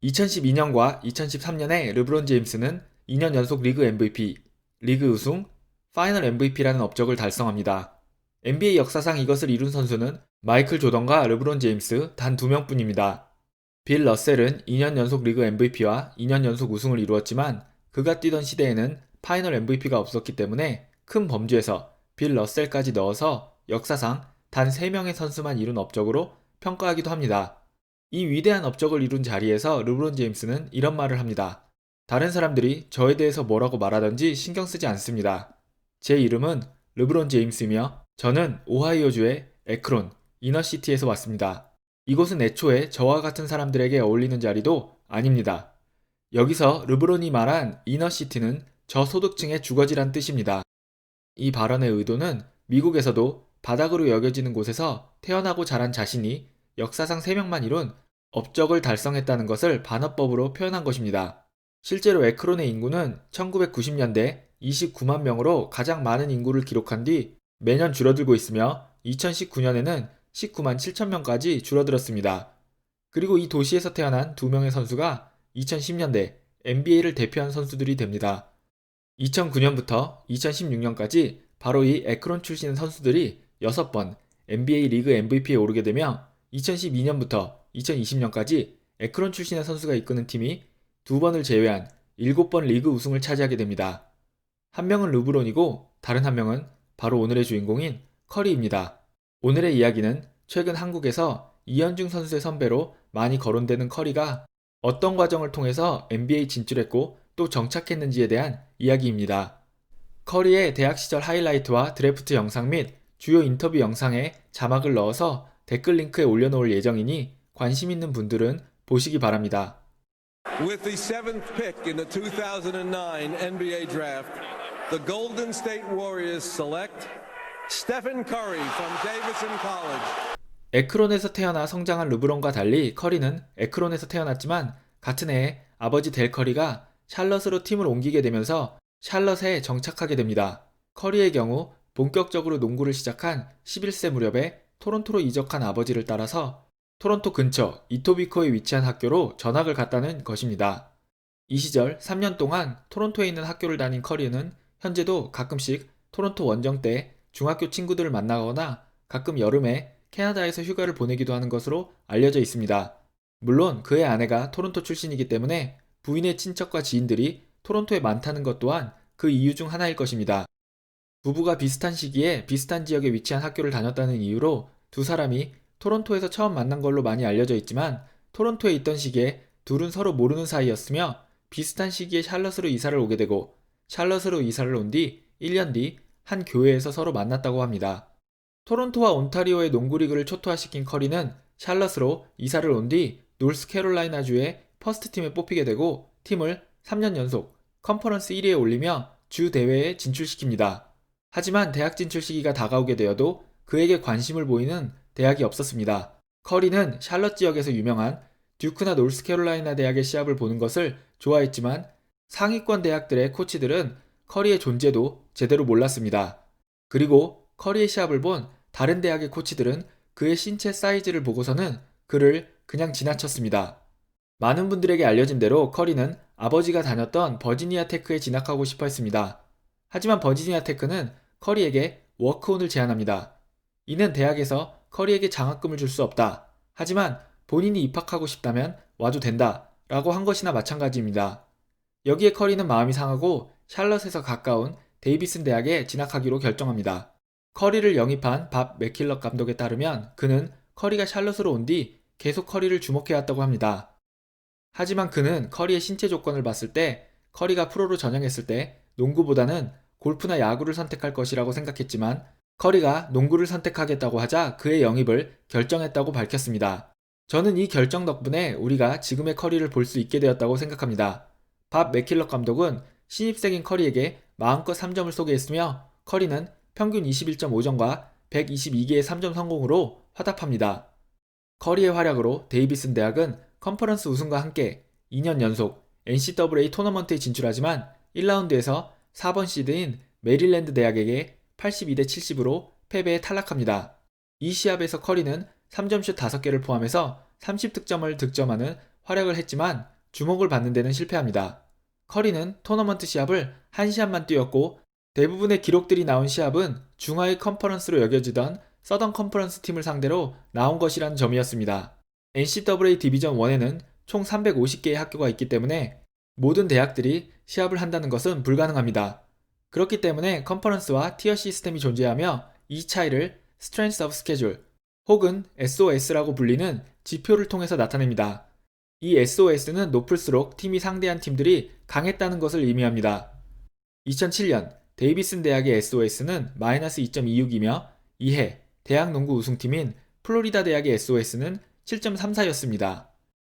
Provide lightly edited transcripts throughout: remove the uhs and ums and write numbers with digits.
2012년과 2013년에 르브론 제임스는 2년 연속 리그 MVP, 리그 우승, 파이널 MVP라는 업적을 달성합니다. NBA 역사상 이것을 이룬 선수는 마이클 조던과 르브론 제임스 단 2명뿐입니다. 빌 러셀은 2년 연속 리그 MVP와 2년 연속 우승을 이루었지만 그가 뛰던 시대에는 파이널 MVP가 없었기 때문에 큰 범주에서 빌 러셀까지 넣어서 역사상 단 3명의 선수만 이룬 업적으로 평가하기도 합니다. 이 위대한 업적을 이룬 자리에서 르브론 제임스는 이런 말을 합니다. 다른 사람들이 저에 대해서 뭐라고 말하든지 신경 쓰지 않습니다. 제 이름은 르브론 제임스이며 저는 오하이오주의 에크론, 이너시티에서 왔습니다. 이곳은 애초에 저와 같은 사람들에게 어울리는 자리도 아닙니다. 여기서 르브론이 말한 이너시티는 저소득층의 주거지란 뜻입니다. 이 발언의 의도는 미국에서도 바닥으로 여겨지는 곳에서 태어나고 자란 자신이 역사상 3명만 이룬 업적을 달성했다는 것을 반어법으로 표현한 것입니다. 실제로 에크론의 인구는 1990년대 29만 명으로 가장 많은 인구를 기록한 뒤 매년 줄어들고 있으며 2019년에는 19만 7천 명까지 줄어들었습니다. 그리고 이 도시에서 태어난 2명의 선수가 2010년대 NBA를 대표한 선수들이 됩니다. 2009년부터 2016년까지 바로 이 에크론 출신 선수들이 6번 NBA 리그 MVP에 오르게 되며 2012년부터 2020년까지 에크론 출신의 선수가 이끄는 팀이 2번을 제외한 7번 리그 우승을 차지하게 됩니다. 한 명은 르브론이고 다른 한 명은 바로 오늘의 주인공인 커리입니다. 오늘의 이야기는 최근 한국에서 이현중 선수의 선배로 많이 거론되는 커리가 어떤 과정을 통해서 NBA 진출했고 또 정착했는지에 대한 이야기입니다. 커리의 대학 시절 하이라이트와 드래프트 영상 및 주요 인터뷰 영상에 자막을 넣어서 댓글 링크에 올려놓을 예정이니 관심 있는 분들은 보시기 바랍니다. With the 7th pick in the 2009 NBA draft, the Golden State Warriors select Stephen Curry from Davidson College. 에크론에서 태어나 성장한 르브론과 달리 커리는 에크론에서 태어났지만 같은 해에 아버지 델 커리가 샬럿으로 팀을 옮기게 되면서 샬럿에 정착하게 됩니다. 커리의 경우 본격적으로 농구를 시작한 11세 무렵에 토론토로 이적한 아버지를 따라서 토론토 근처 이토비코에 위치한 학교로 전학을 갔다는 것입니다. 이 시절 3년 동안 토론토에 있는 학교를 다닌 커리는 현재도 가끔씩 토론토 원정 때 중학교 친구들을 만나거나 가끔 여름에 캐나다에서 휴가를 보내기도 하는 것으로 알려져 있습니다. 물론 그의 아내가 토론토 출신이기 때문에 부인의 친척과 지인들이 토론토에 많다는 것 또한 그 이유 중 하나일 것입니다. 부부가 비슷한 시기에 비슷한 지역에 위치한 학교를 다녔다는 이유로 두 사람이 토론토에서 처음 만난 걸로 많이 알려져 있지만 토론토에 있던 시기에 둘은 서로 모르는 사이였으며 비슷한 시기에 샬럿으로 이사를 오게 되고 샬럿으로 이사를 온 뒤 1년 뒤 한 교회에서 서로 만났다고 합니다. 토론토와 온타리오의 농구리그를 초토화시킨 커리는 샬럿으로 이사를 온 뒤 노스캐롤라이나주의 퍼스트팀에 뽑히게 되고 팀을 3년 연속 컨퍼런스 1위에 올리며 주 대회에 진출시킵니다. 하지만 대학 진출 시기가 다가오게 되어도 그에게 관심을 보이는 대학이 없었습니다. 커리는 샬럿 지역에서 유명한 듀크나 노스캐롤라이나 대학의 시합을 보는 것을 좋아했지만 상위권 대학들의 코치들은 커리의 존재도 제대로 몰랐습니다. 그리고 커리의 시합을 본 다른 대학의 코치들은 그의 신체 사이즈를 보고서는 그를 그냥 지나쳤습니다. 많은 분들에게 알려진 대로 커리는 아버지가 다녔던 버지니아 테크에 진학하고 싶어 했습니다. 하지만 버지니아 테크는 커리에게 워크온을 제안합니다. 이는 대학에서 커리에게 장학금을 줄 수 없다. 하지만 본인이 입학하고 싶다면 와도 된다. 라고 한 것이나 마찬가지입니다. 여기에 커리는 마음이 상하고 샬럿에서 가까운 데이비슨 대학에 진학하기로 결정합니다. 커리를 영입한 밥 맥킬럿 감독에 따르면 그는 커리가 샬럿으로 온 뒤 계속 커리를 주목해왔다고 합니다. 하지만 그는 커리의 신체 조건을 봤을 때 커리가 프로로 전향했을 때 농구보다는 골프나 야구를 선택할 것이라고 생각했지만 커리가 농구를 선택하겠다고 하자 그의 영입을 결정했다고 밝혔습니다. 저는 이 결정 덕분에 우리가 지금의 커리를 볼 수 있게 되었다고 생각합니다. 밥 맥킬럿 감독은 신입생인 커리에게 마음껏 3점을 쏘게 했으며 커리는 평균 21.5점과 122개의 3점 성공으로 화답합니다. 커리의 활약으로 데이비슨 대학은 컨퍼런스 우승과 함께 2년 연속 NCAA 토너먼트에 진출하지만 1라운드에서 4번 시드인 메릴랜드 대학에게 82대 70으로 패배에 탈락합니다. 이 시합에서 커리는 3점슛 5개를 포함해서 30득점을 득점하는 활약을 했지만 주목을 받는 데는 실패합니다. 커리는 토너먼트 시합을 1시합만 뛰었고 대부분의 기록들이 나온 시합은 중하위 컨퍼런스로 여겨지던 서던 컨퍼런스 팀을 상대로 나온 것이라는 점이었습니다. NCAA 디비전 1에는 총 350개의 학교가 있기 때문에 모든 대학들이 시합을 한다는 것은 불가능합니다. 그렇기 때문에 컨퍼런스와 티어 시스템이 존재하며 이 차이를 Strength of Schedule 혹은 SOS라고 불리는 지표를 통해서 나타냅니다. 이 SOS는 높을수록 팀이 상대한 팀들이 강했다는 것을 의미합니다. 2007년 데이비슨 대학의 SOS는 마이너스 2.26이며 이해 대학 농구 우승팀인 플로리다 대학의 SOS는 7.34였습니다.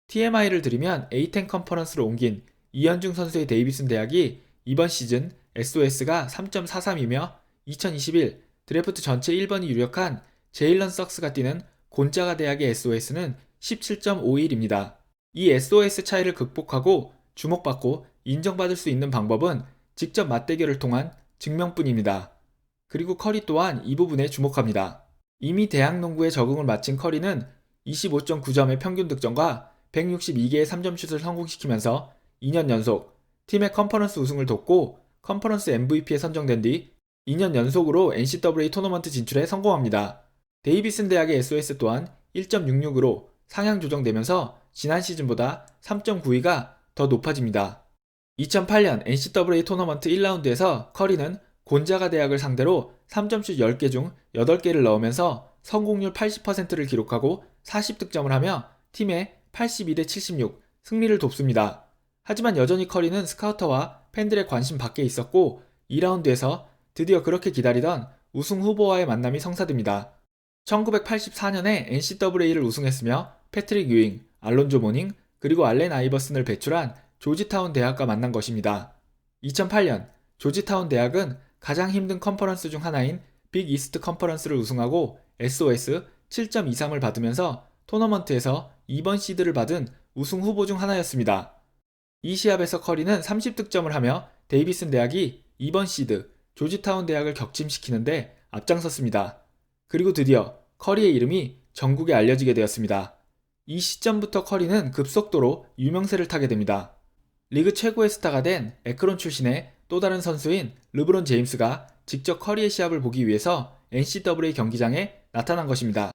TMI를 드리면 A10 컨퍼런스로 옮긴 이현중 선수의 데이비슨 대학이 이번 시즌 SOS가 3.43이며 2021 드래프트 전체 1번이 유력한 제일런 석스가 뛰는 곤자가 대학의 SOS는 17.51입니다. 이 SOS 차이를 극복하고 주목받고 인정받을 수 있는 방법은 직접 맞대결을 통한 증명뿐입니다. 그리고 커리 또한 이 부분에 주목합니다. 이미 대학 농구에 적응을 마친 커리는 25.9점의 평균 득점과 162개의 3점슛을 성공시키면서 2년 연속 팀의 컨퍼런스 우승을 돕고 컨퍼런스 MVP에 선정된 뒤 2년 연속으로 NCAA 토너먼트 진출에 성공합니다. 데이비슨 대학의 SOS 또한 1.66으로 상향 조정되면서 지난 시즌보다 3.92가 더 높아집니다. 2008년 NCAA 토너먼트 1라운드에서 커리는 곤자가 대학을 상대로 3점슛 10개 중 8개를 넣으면서 성공률 80%를 기록하고 40득점을 하며 팀의 82대 76 승리를 돕습니다. 하지만 여전히 커리는 스카우터와 팬들의 관심 밖에 있었고 2라운드에서 드디어 그렇게 기다리던 우승 후보와의 만남이 성사됩니다. 1984년에 NCAA를 우승했으며 패트릭 유잉, 알론조 모닝, 그리고 알렌 아이버슨을 배출한 조지타운 대학과 만난 것입니다. 2008년 조지타운 대학은 가장 힘든 컨퍼런스 중 하나인 빅 이스트 컨퍼런스를 우승하고 SOS 7.23을 받으면서 토너먼트에서 2번 시드를 받은 우승 후보 중 하나였습니다. 이 시합에서 커리는 30득점을 하며 데이비슨 대학이 2번 시드 조지타운 대학을 격침시키는데 앞장섰습니다. 그리고 드디어 커리의 이름이 전국에 알려지게 되었습니다. 이 시점부터 커리는 급속도로 유명세를 타게 됩니다. 리그 최고의 스타가 된 에크론 출신의 또 다른 선수인 르브론 제임스가 직접 커리의 시합을 보기 위해서 NCAA 경기장에 나타난 것입니다.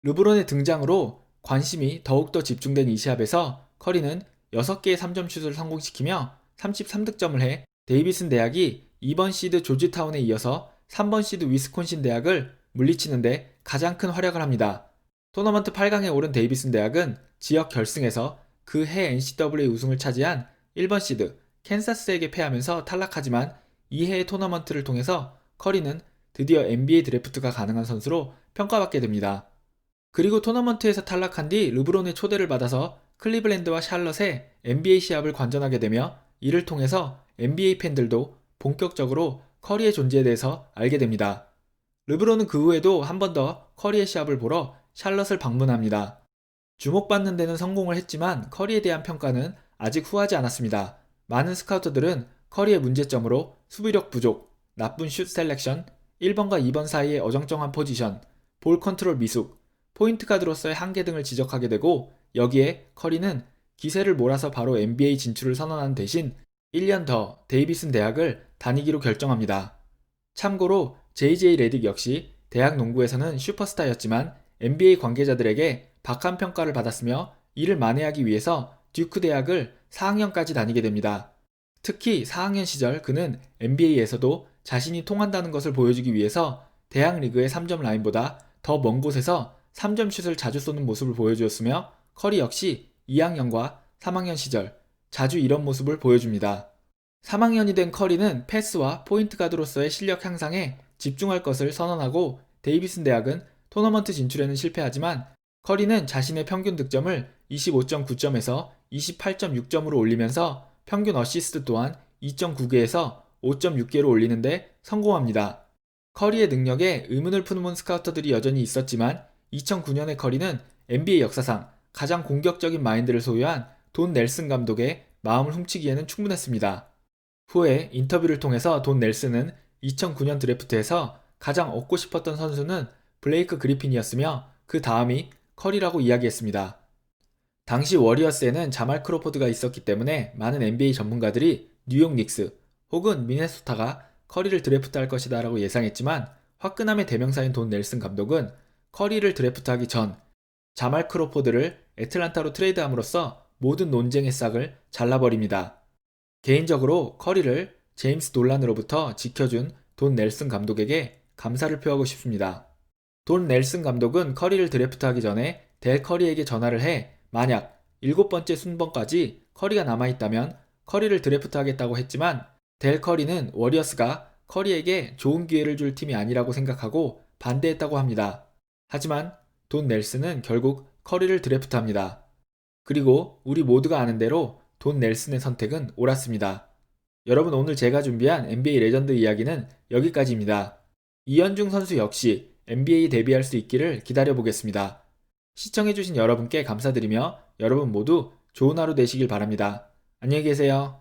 르브론의 등장으로 관심이 더욱더 집중된 이 시합에서 커리는 6개의 3점슛을 성공시키며 33득점을 해 데이비슨 대학이 2번 시드 조지타운에 이어서 3번 시드 위스콘신 대학을 물리치는데 가장 큰 활약을 합니다. 토너먼트 8강에 오른 데이비슨 대학은 지역 결승에서 그 해 NCAA 우승을 차지한 1번 시드 캔사스에게 패하면서 탈락하지만 이 해의 토너먼트를 통해서 커리는 드디어 NBA 드래프트가 가능한 선수로 평가받게 됩니다. 그리고 토너먼트에서 탈락한 뒤 르브론의 초대를 받아서 클리블랜드와 샬럿의 NBA 시합을 관전하게 되며 이를 통해서 NBA 팬들도 본격적으로 커리의 존재에 대해서 알게 됩니다. 르브론은 그 후에도 한 번 더 커리의 시합을 보러 샬럿을 방문합니다. 주목받는 데는 성공을 했지만 커리에 대한 평가는 아직 후하지 않았습니다. 많은 스카우터들은 커리의 문제점으로 수비력 부족, 나쁜 슛 셀렉션, 1번과 2번 사이의 어정쩡한 포지션, 볼 컨트롤 미숙, 포인트 가드로서의 한계 등을 지적하게 되고 여기에 커리는 기세를 몰아서 바로 NBA 진출을 선언하는 대신 1년 더 데이비슨 대학을 다니기로 결정합니다. 참고로 JJ 레딕 역시 대학 농구에서는 슈퍼스타였지만 NBA 관계자들에게 박한 평가를 받았으며 이를 만회하기 위해서 듀크 대학을 4학년까지 다니게 됩니다. 특히 4학년 시절 그는 NBA에서도 자신이 통한다는 것을 보여주기 위해서 대학 리그의 3점 라인보다 더 먼 곳에서 3점 슛을 자주 쏘는 모습을 보여주었으며 커리 역시 2학년과 3학년 시절 자주 이런 모습을 보여줍니다. 3학년이 된 커리는 패스와 포인트 가드로서의 실력 향상에 집중할 것을 선언하고 데이비슨 대학은 토너먼트 진출에는 실패하지만 커리는 자신의 평균 득점을 25.9점에서 28.6점으로 올리면서 평균 어시스트 또한 2.9개에서 5.6개로 올리는데 성공합니다. 커리의 능력에 의문을 품은 스카우터들이 여전히 있었지만 2009년의 커리는 NBA 역사상 가장 공격적인 마인드를 소유한 돈 넬슨 감독의 마음을 훔치기에는 충분했습니다. 후에 인터뷰를 통해서 돈 넬슨은 2009년 드래프트에서 가장 얻고 싶었던 선수는 블레이크 그리핀이었으며 그 다음이 커리라고 이야기했습니다. 당시 워리어스에는 자말 크로포드가 있었기 때문에 많은 NBA 전문가들이 뉴욕 닉스 혹은 미네소타가 커리를 드래프트할 것이다 라고 예상했지만 화끈함의 대명사인 돈 넬슨 감독은 커리를 드래프트하기 전 자말 크로포드를 애틀란타로 트레이드함으로써 모든 논쟁의 싹을 잘라버립니다. 개인적으로 커리를 제임스 놀란으로부터 지켜준 돈 넬슨 감독에게 감사를 표하고 싶습니다. 돈 넬슨 감독은 커리를 드래프트하기 전에 델 커리에게 전화를 해 만약 7번째 순번까지 커리가 남아있다면 커리를 드래프트하겠다고 했지만 델 커리는 워리어스가 커리에게 좋은 기회를 줄 팀이 아니라고 생각하고 반대했다고 합니다. 하지만 돈 넬슨은 결국 커리를 드래프트합니다. 그리고 우리 모두가 아는 대로 돈 넬슨의 선택은 옳았습니다. 여러분, 오늘 제가 준비한 NBA 레전드 이야기는 여기까지입니다. 이현중 선수 역시 NBA 데뷔할 수 있기를 기다려보겠습니다. 시청해주신 여러분께 감사드리며 여러분 모두 좋은 하루 되시길 바랍니다. 안녕히 계세요.